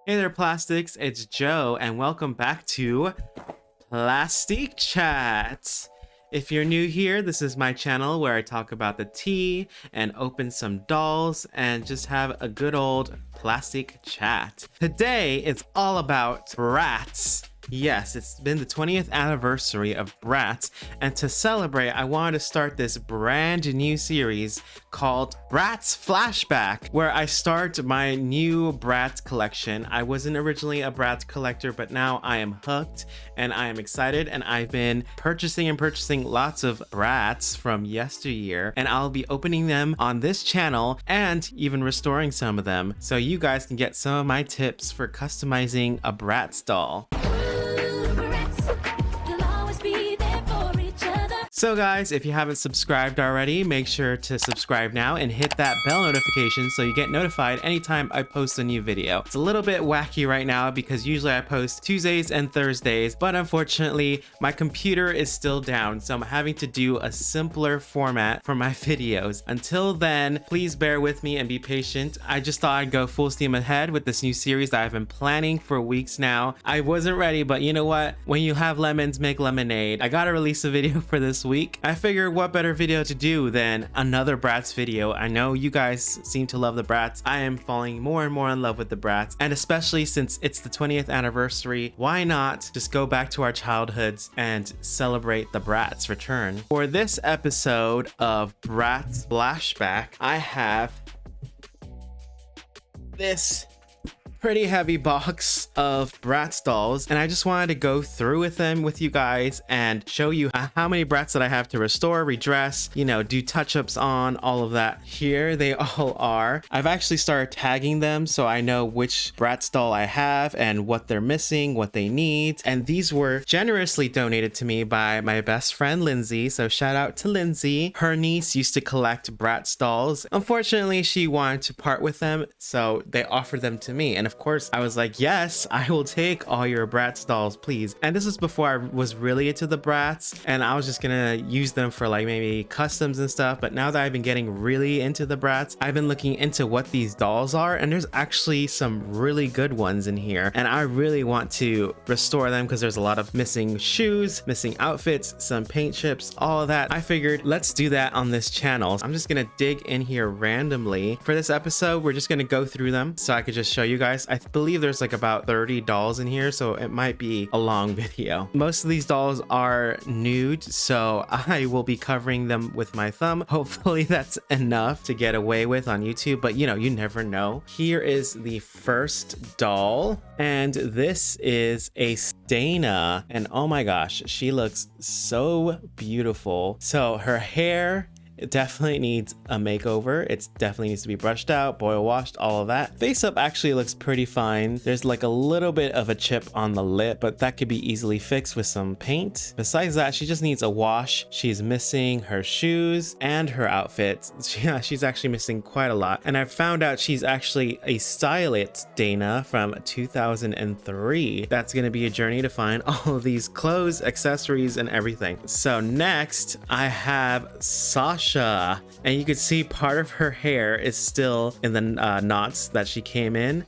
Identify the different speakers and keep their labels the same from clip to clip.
Speaker 1: Hey there, plastics. It's Joe, and welcome back to Plastique Chat. If you're new here, this is my channel where I talk about the tea and open some dolls and just have a good old plastic chat. Today, it's all about Bratz. Yes, it's been the 20th anniversary of Bratz, and to celebrate, I wanted to start this brand new series called Bratz Flashback, where I start my new Bratz collection. I wasn't originally a Bratz collector, but now I am hooked and I am excited, and I've been purchasing lots of Bratz from yesteryear, and I'll be opening them on this channel and even restoring some of them, so you guys can get some of my tips for customizing a Bratz doll. So guys, if you haven't subscribed already, make sure to subscribe now and hit that bell notification so you get notified anytime I post a new video. It's a little bit wacky right now because usually I post Tuesdays and Thursdays, but unfortunately my computer is still down, so I'm having to do a simpler format for my videos. Until then, please bear with me and be patient. I just thought I'd go full steam ahead with this new series that I've been planning for weeks now. I wasn't ready, but you know what? When you have lemons, make lemonade. I gotta release a video for this week. I figured what better video to do than another Bratz video. I know you guys seem to love the Bratz. I am falling more and more in love with the Bratz, and especially since it's the 20th anniversary, why not just go back to our childhoods and celebrate the Bratz return? For this episode of Bratz Flashback, I have this pretty heavy box of Bratz dolls, and I just wanted to go through with them with you guys and show you how many Bratz that I have to restore, redress, you know, do touch-ups on, all of that. Here they all are. I've actually started tagging them so I know which Bratz doll I have and what they're missing, what they need, and these were generously donated to me by my best friend Lindsay, so shout out to Lindsay. Her niece used to collect Bratz dolls. Unfortunately, she wanted to part with them, so they offered them to me, and of course I was like, yes, I will take all your Bratz dolls, please. And this is before I was really into the Bratz, and I was just gonna use them for like maybe customs and stuff, but now that I've been getting really into the Bratz, I've been looking into what these dolls are, and there's actually some really good ones in here, and I really want to restore them because there's a lot of missing shoes, missing outfits, some paint chips, all of that. I figured let's do that on this channel. I'm just gonna dig in here randomly. For this episode, we're just gonna go through them so I could just show you guys. I believe there's like about 30 dolls in here, so it might be a long video. Most of these dolls are nude, so I will be covering them with my thumb. Hopefully that's enough to get away with on YouTube, but you know, you never know. Here is the first doll, and this is a Dana, and oh my gosh, she looks so beautiful. So her hair, it definitely needs a makeover. It definitely needs to be brushed out, boil washed, all of that. Face up actually looks pretty fine. There's like a little bit of a chip on the lip, but that could be easily fixed with some paint. Besides that, she just needs a wash. She's missing her shoes and her outfit. Yeah, she's actually missing quite a lot. And I found out she's actually a stylist Dana from 2003. That's gonna be a journey to find all of these clothes, accessories, and everything. So next, I have Sasha. And you can see part of her hair is still in the knots that she came in,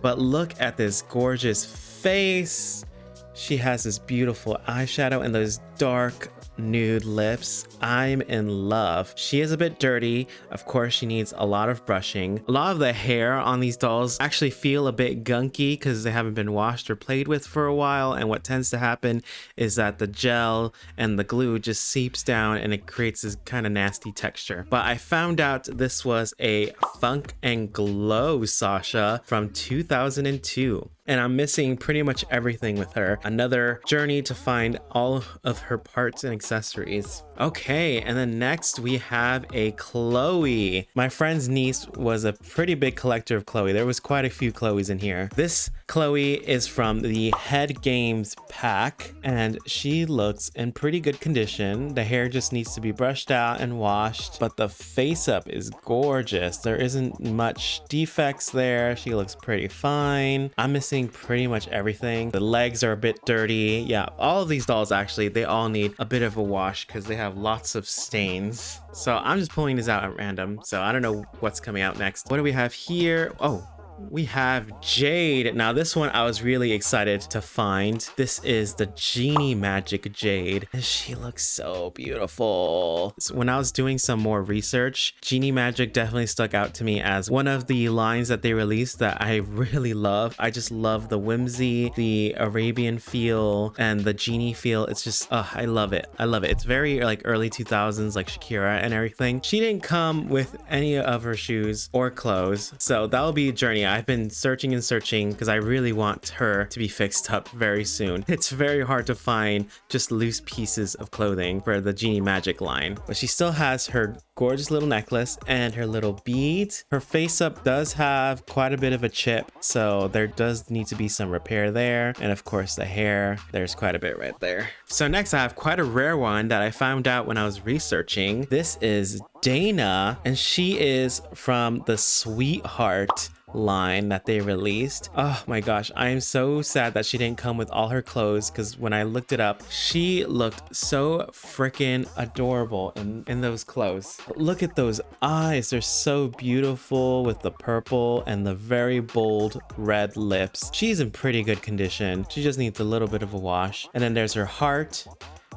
Speaker 1: but look at this gorgeous face. She has this beautiful eyeshadow and those dark nude lips. I'm in love. She is a bit dirty. Of course, she needs a lot of brushing. A lot of the hair on these dolls actually feel a bit gunky because they haven't been washed or played with for a while, and what tends to happen is that the gel and the glue just seeps down and it creates this kind of nasty texture. But I found out this was a Funk and Glow Sasha from 2002. And I'm missing pretty much everything with her. Another journey to find all of her parts and accessories. Okay, and then next we have a Cloe. My friend's niece was a pretty big collector of Cloe. There was quite a few Cloes in here. This Cloe is from the Head Games pack, and she looks in pretty good condition. The hair just needs to be brushed out and washed, but the face up is gorgeous. There isn't much defects there. She looks pretty fine. I'm missing pretty much everything. The legs are a bit dirty. Yeah, all of these dolls actually, they all need a bit of a wash because they have lots of stains. So I'm just pulling this out at random, so I don't know what's coming out next. What do we have here? Oh, we have Jade. Now this one I was really excited to find. This is the Genie Magic Jade, and she looks so beautiful. So when I was doing some more research, Genie Magic definitely stuck out to me as one of the lines that they released that I really love. I just love the whimsy, the Arabian feel, and the genie feel. It's just, I love it. I love it. It's very like early 2000s, like Shakira and everything. She didn't come with any of her shoes or clothes, so that'll be a journey. I've been searching and searching because I really want her to be fixed up very soon. It's very hard to find just loose pieces of clothing for the Genie Magic line, but she still has her gorgeous little necklace and her little beads. Her face up does have quite a bit of a chip, so there does need to be some repair there. And of course the hair, there's quite a bit right there. So next I have quite a rare one that I found out when I was researching. This is Dana, and she is from the Sweetheart line that they released. Oh my gosh, I am so sad that she didn't come with all her clothes, because when I looked it up, she looked so freaking adorable in those clothes. Look at those eyes, they're so beautiful with the purple and the very bold red lips. She's in pretty good condition. She just needs a little bit of a wash. And then there's her heart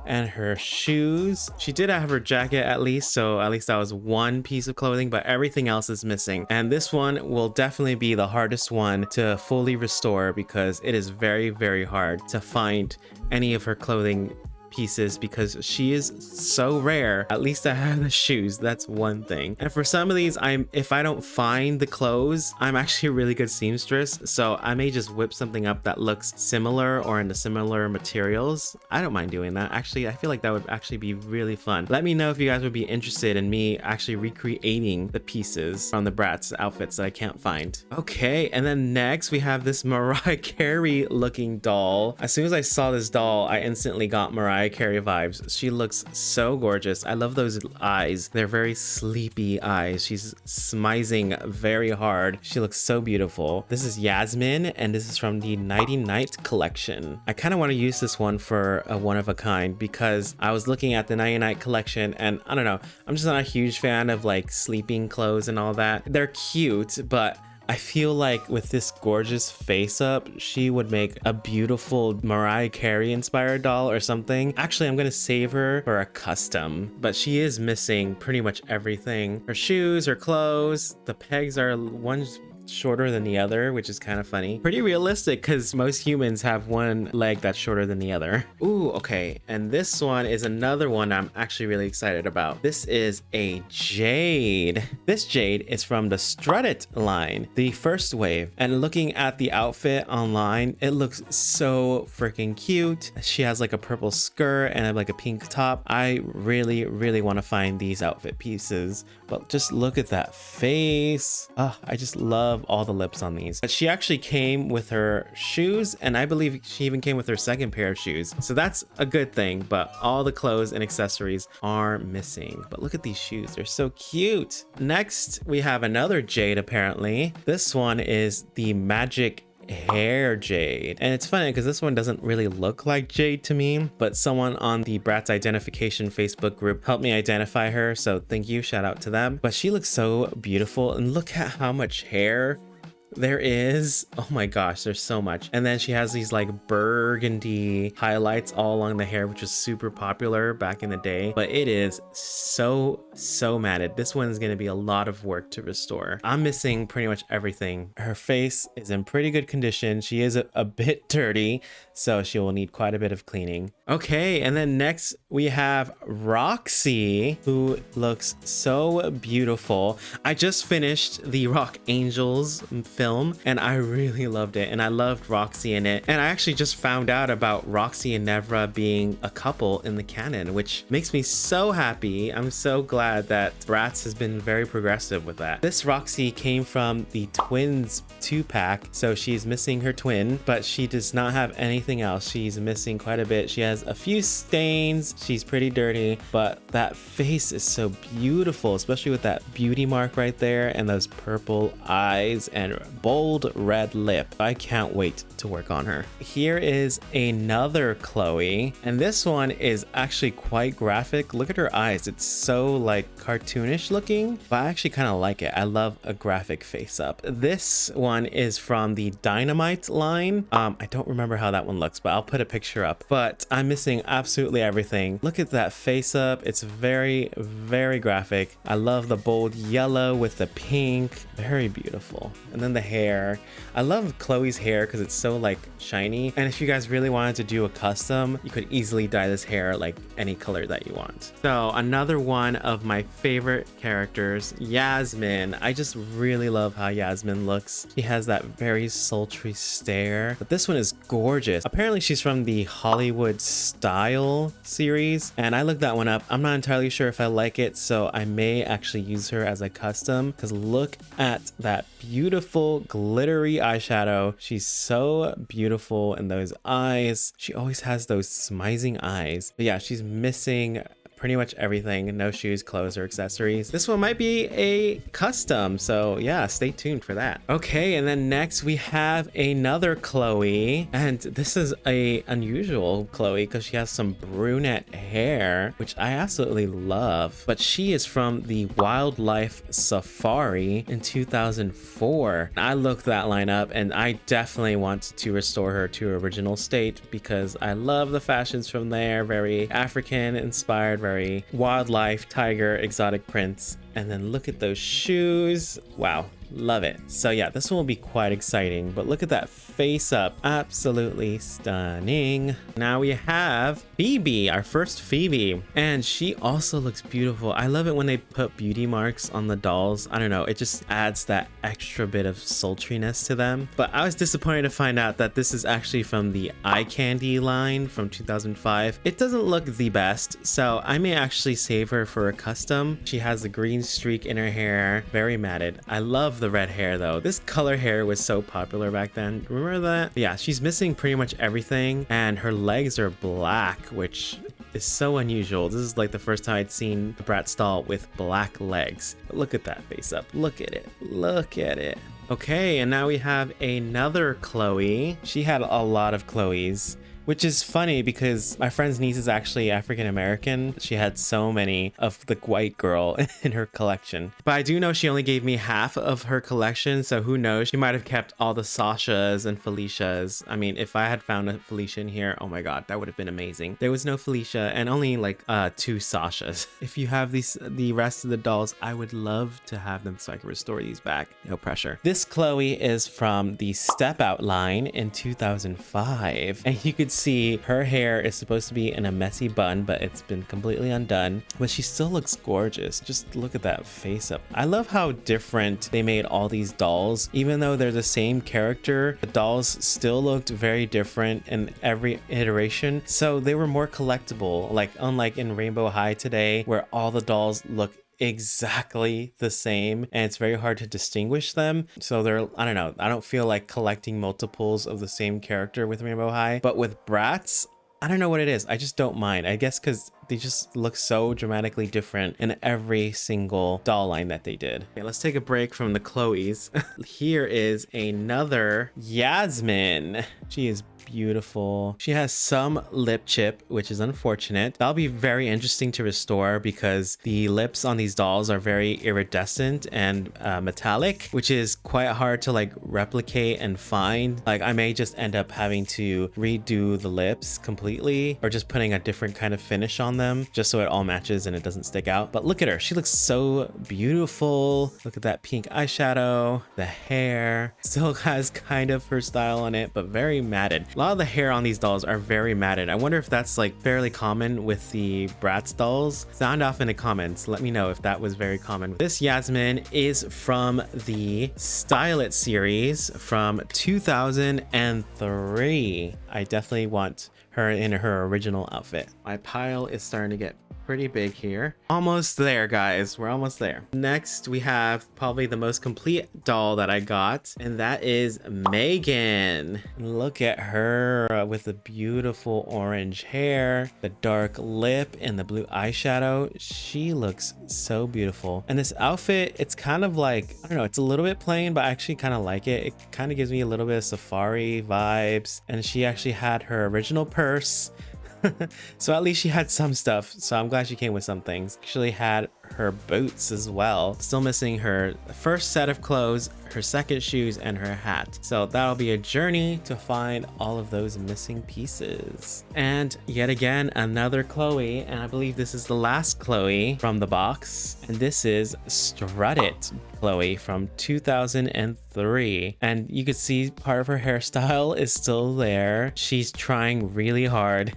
Speaker 1: and her shoes. She did have her jacket at least, so at least that was one piece of clothing, but everything else is missing. And this one will definitely be the hardest one to fully restore, because it is very, very hard to find any of her clothing pieces because she is so rare. At least I have the shoes, that's one thing. And for some of these, if I don't find the clothes, I'm actually a really good seamstress, so I may just whip something up that looks similar or in the similar materials. I don't mind doing that. Actually, I feel like that would actually be really fun. Let me know if you guys would be interested in me actually recreating the pieces from the Bratz outfits that I can't find. Okay, and then next we have this Mariah Carey looking doll. As soon as I saw this doll, I instantly got Mariah Carey vibes. She looks so gorgeous. I love those eyes. They're very sleepy eyes. She's smizing very hard. She looks so beautiful. This is Yasmin, and this is from the Nighty Night collection. I kind of want to use this one for a one of a kind, because I was looking at the Nighty Night collection, and I don't know, I'm just not a huge fan of like sleeping clothes and all that. They're cute, but I feel like with this gorgeous face up, she would make a beautiful Mariah Carey inspired doll or something. Actually, I'm gonna save her for a custom, but she is missing pretty much everything. Her shoes, her clothes, the pegs are one's shorter than the other, which is kind of funny. Pretty realistic, because most humans have one leg that's shorter than the other. Ooh, okay. And this one is another one I'm actually really excited about. This is a Jade. This Jade is from the Strut It line, the first wave. And looking at the outfit online, it looks so freaking cute. She has like a purple skirt and like a pink top. I really, really want to find these outfit pieces, but just look at that face. Oh, I just love all the lips on these. But she actually came with her shoes, and I believe she even came with her second pair of shoes, so that's a good thing. But all the clothes and accessories are missing. But look at these shoes, they're so cute. Next we have another Jade. Apparently this one is the Magic Hair Jade, and it's funny because this one doesn't really look like Jade to me, but someone on the Bratz Identification Facebook group helped me identify her, so thank you, shout out to them. But she looks so beautiful, and look at how much hair there is. Oh my gosh, there's so much. And then she has these like burgundy highlights all along the hair, which was super popular back in the day, but it is so matted. This one is going to be a lot of work to restore. I'm missing pretty much everything. Her face is in pretty good condition. She is a bit dirty, so she will need quite a bit of cleaning. Okay, and then next we have Roxy, who looks so beautiful. I just finished the Rock Angels film, and I really loved it, and I loved Roxy in it. And I actually just found out about Roxy and Nevra being a couple in the canon, which makes me so happy. I'm so glad that Bratz has been very progressive with that. This Roxy came from the Twins 2-pack, so she's missing her twin, but she does not have anything else. She's missing quite a bit. She has a few stains. She's pretty dirty, but that face is so beautiful, especially with that beauty mark right there and those purple eyes and bold red lip. I can't wait to work on her. Here is another Cloe, and this one is actually quite graphic. Look at her eyes. It's so like cartoonish looking, but I actually kind of like it. I love a graphic face up. This one is from the Dynamite line. I don't remember how that one looks, but I'll put a picture up. But I'm missing absolutely everything. Look at that face up. It's very, very graphic. I love the bold yellow with the pink. Very beautiful. And then the hair. I love Chloe's hair because it's so like shiny. And if you guys really wanted to do a custom, you could easily dye this hair like any color that you want. So another one of my favorite characters, Yasmin. I just really love how Yasmin looks. She has that very sultry stare, but this one is gorgeous. Apparently she's from the Hollywood Style series, and I looked that one up. I'm not entirely sure if I like it, so I may actually use her as a custom, because look at that beautiful glittery eyeshadow. She's so beautiful in those eyes. She always has those smizing eyes. But yeah, she's missing pretty much everything. No shoes, clothes, or accessories. This one might be a custom, so yeah, stay tuned for that. Okay, and then next we have another Cloe, and this is a unusual Cloe because she has some brunette hair, which I absolutely love. But she is from the Wildlife Safari in 2004. I looked that line up, and I definitely want to restore her to her original state because I love the fashions from there. Very African inspired, very wildlife, tiger, exotic prints. And then look at those shoes. Wow, love it. So yeah, this one will be quite exciting, but look at that face up. Absolutely stunning. Now we have Phoebe, our first Phoebe, and she also looks beautiful. I love it when they put beauty marks on the dolls. I don't know, it just adds that extra bit of sultriness to them. But I was disappointed to find out that this is actually from the Eye Candy line from 2005. It doesn't look the best, so I may actually save her for a custom. She has the green streak in her hair, very matted. I love the red hair though. This color hair was so popular back then. Remember that? Yeah, she's missing pretty much everything, and her legs are black, which is so unusual. This is like the first time I'd seen the Bratz doll with black legs. But look at that face up. Look at it. Look at it. Okay, and now we have another Cloe. She had a lot of Chloes, which is funny because my friend's niece is actually African American. She had so many of the white girl in her collection. But I do know she only gave me half of her collection, so who knows? She might have kept all the Sashas and Felicias. I mean, if I had found a Felicia in here, oh my god, that would have been amazing. There was no Felicia and only like 2 Sashas. If you have the rest of the dolls, I would love to have them so I can restore these back. No pressure. This Cloe is from the Step Out line in 2005, and you could see her hair is supposed to be in a messy bun, but it's been completely undone, but she still looks gorgeous. Just look at that face up. I love how different they made all these dolls. Even though they're the same character, the dolls still looked very different in every iteration, so they were more collectible, like unlike in Rainbow High today where all the dolls look exactly the same and it's very hard to distinguish them. So they're, I don't know, I don't feel like collecting multiples of the same character with Rainbow High, but with Bratz, I don't know what it is. I just don't mind. I guess because they just look so dramatically different in every single doll line that they did. Okay, let's take a break from the Chloes. Here is another Yasmin. She is beautiful. She has some lip chip, which is unfortunate. That'll be very interesting to restore because the lips on these dolls are very iridescent and metallic, which is quite hard to like replicate and find. Like I may just end up having to redo the lips completely or just putting a different kind of finish on them just so it all matches and it doesn't stick out. But look at her. She looks so beautiful. Look at that pink eyeshadow. The hair still has kind of her style on it, but very matted. A lot of the hair on these dolls are very matted. I wonder if that's like fairly common with the Bratz dolls. Sound off in the comments. Let me know if that was very common. This Yasmin is from the Style It series from 2003. I definitely want her in her original outfit. My pile is starting to get pretty big here. Almost there, guys. We're almost there. Next, we have probably the most complete doll that I got, and that is Megan. Look at her with the beautiful orange hair, the dark lip, and the blue eyeshadow. She looks so beautiful. And this outfit, it's kind of like, I don't know, it's a little bit plain, but I actually kind of like it. It kind of gives me a little bit of safari vibes. And she actually had her original purse. So at least she had some stuff, so I'm glad she came with some things. Actually had her boots as well. Still missing her first set of clothes, her second shoes, and her hat. So that'll be a journey to find all of those missing pieces. And yet again, another Cloe, and I believe this is the last Cloe from the box. And this is Strut It Cloe from 2003. And you could see part of her hairstyle is still there. She's trying really hard.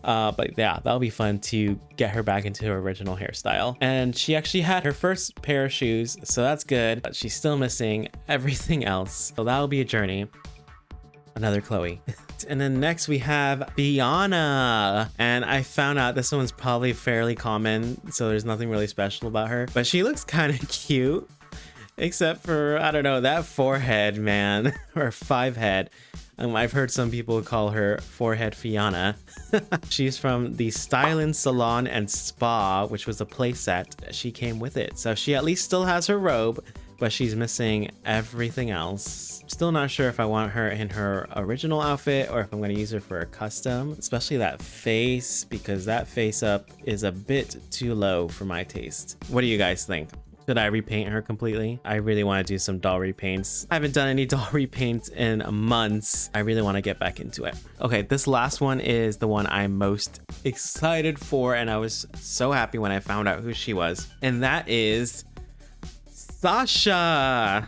Speaker 1: But yeah, that'll be fun to get her back into her original hairstyle. And she actually had her first pair of shoes, so that's good, but she's still missing everything else. So that'll be a journey. Another Cloe. And then next we have Biana, and I found out this one's probably fairly common, so there's nothing really special about her, but she looks kind of cute, except for, I don't know, that forehead, man. Or 5 head. I've heard some people call her Forehead Fiona. She's from the Style Salon and Spa, which was a playset. She came with it. So she at least still has her robe, but she's missing everything else. Still not sure if I want her in her original outfit or if I'm going to use her for a custom, especially that face, because that face up is a bit too low for my taste. What do you guys think? Should I repaint her completely? I really want to do some doll repaints. I haven't done any doll repaints in months. I really want to get back into it. Okay, this last one is the one I'm most excited for, and I was so happy when I found out who she was. And that is Sasha.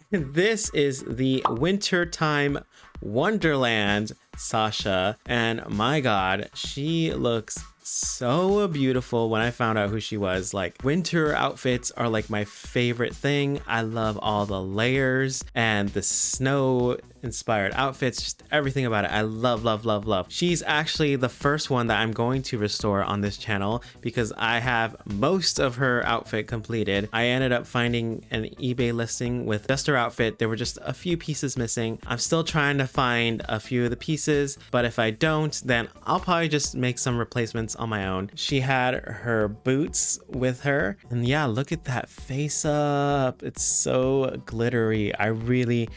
Speaker 1: This is the Wintertime Wonderland Sasha, and my god, she looks so beautiful. When I found out who she was, like, winter outfits are like my favorite thing. I love all the layers and the snow inspired outfits, just everything about it. I love, love, love, love. She's actually the first one that I'm going to restore on this channel because I have most of her outfit completed. I ended up finding an eBay listing with just her outfit. There were just a few pieces missing. I'm still trying to find a few of the pieces, but if I don't, then I'll probably just make some replacements on my own. She had her boots with her, and yeah, look at that face up. It's so glittery. I really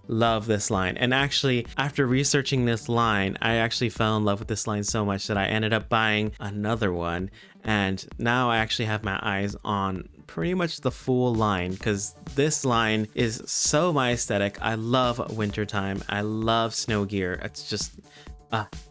Speaker 1: love this line. And actually, after researching this line, I actually fell in love with this line so much that I ended up buying another one. And now I actually have my eyes on pretty much the full line because this line is so my aesthetic. I love wintertime. I love snow gear. It's just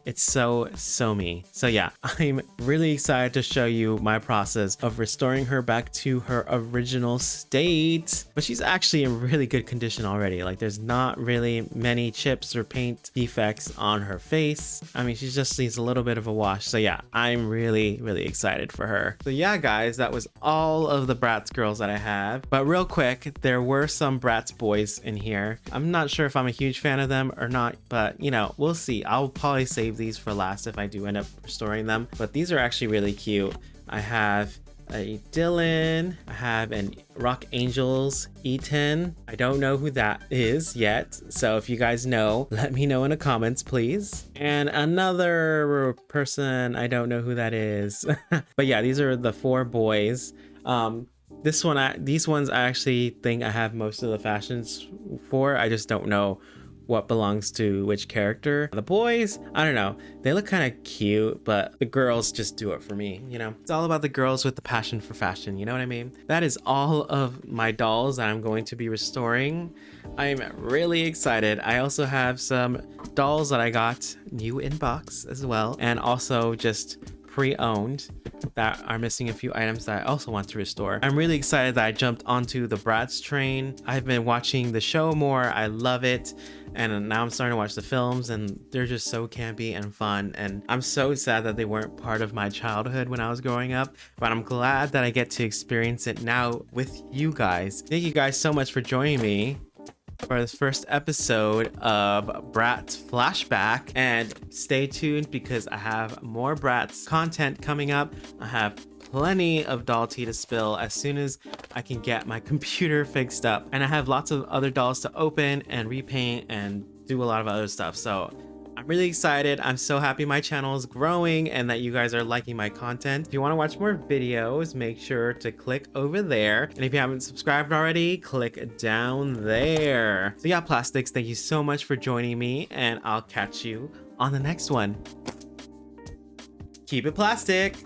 Speaker 1: it's so me. So yeah, I'm really excited to show you my process of restoring her back to her original state. But she's actually in really good condition already. Like, there's not really many chips or paint defects on her face. I mean, she just needs a little bit of a wash. So yeah, I'm really excited for her. So yeah, guys, that was all of the Bratz girls that I have. But real quick, there were some Bratz boys in here. I'm not sure if I'm a huge fan of them or not, but you know, we'll see. I'll probably save these for last if I do end up restoring them, but these are actually really cute. I have a Dylan, I have an Rock Angels E10. I don't know who that is yet, so if you guys know, let me know in the comments, please. And another person, I don't know who that is. But yeah, these are the 4 boys. These ones I actually think I have most of the fashions for. I just don't know what belongs to which character. The boys, I don't know, they look kind of cute, but the girls just do it for me, you know? It's all about the girls with the passion for fashion, you know what I mean? That is all of my dolls that I'm going to be restoring. I'm really excited. I also have some dolls that I got new in box as well, and also just pre-owned that are missing a few items that I also want to restore. I'm really excited that I jumped onto the Bratz train. I've been watching the show more. I love it. And now I'm starting to watch the films, and they're just so campy and fun. And I'm so sad that they weren't part of my childhood when I was growing up, but I'm glad that I get to experience it now with you guys. Thank you guys so much for joining me. for this first episode of Bratz Flashback, and stay tuned because I have more Bratz content coming up. I have plenty of doll tea to spill as soon as I can get my computer fixed up, and I have lots of other dolls to open and repaint and do a lot of other stuff. So I'm really excited. I'm so happy my channel is growing and that you guys are liking my content. If you want to watch more videos, make sure to click over there. And if you haven't subscribed already, click down there. So yeah, Plastics, thank you so much for joining me, and I'll catch you on the next one. Keep it plastic.